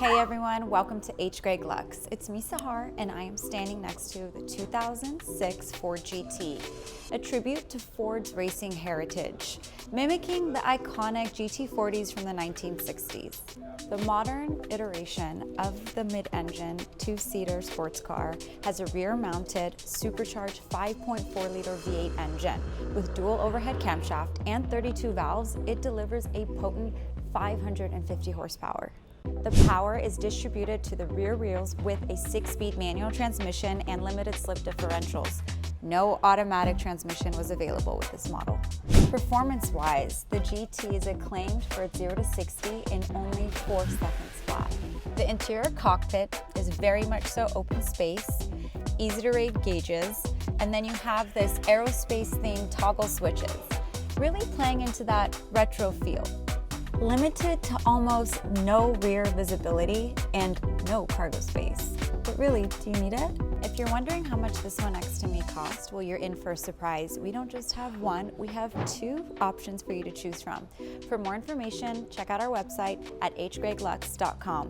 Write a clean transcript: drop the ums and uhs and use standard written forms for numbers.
Hey everyone, welcome to HGreg Lux. It's me, Sahar, and I am standing next to the 2006 Ford GT, a tribute to Ford's racing heritage, mimicking the iconic GT40s from the 1960s. The modern iteration of the mid-engine two-seater sports car has a rear-mounted, supercharged 5.4-liter V8 engine. With dual overhead camshaft and 32 valves, it delivers a potent 550 horsepower. The power is distributed to the rear wheels with a 6-speed manual transmission and limited slip differentials. No automatic transmission was available with this model. Performance-wise, the GT is acclaimed for its 0 to 60 in only 4 seconds flat. The interior cockpit is very much so open space, easy to read gauges, and then you have this aerospace-themed toggle switches, really playing into that retro feel. Limited to almost no rear visibility and no cargo space. But really, do you need it? If you're wondering how much this one next to me cost, well, you're in for a surprise. We don't just have one, we have 2 options for you to choose from. For more information, check out our website at hgreglux.com.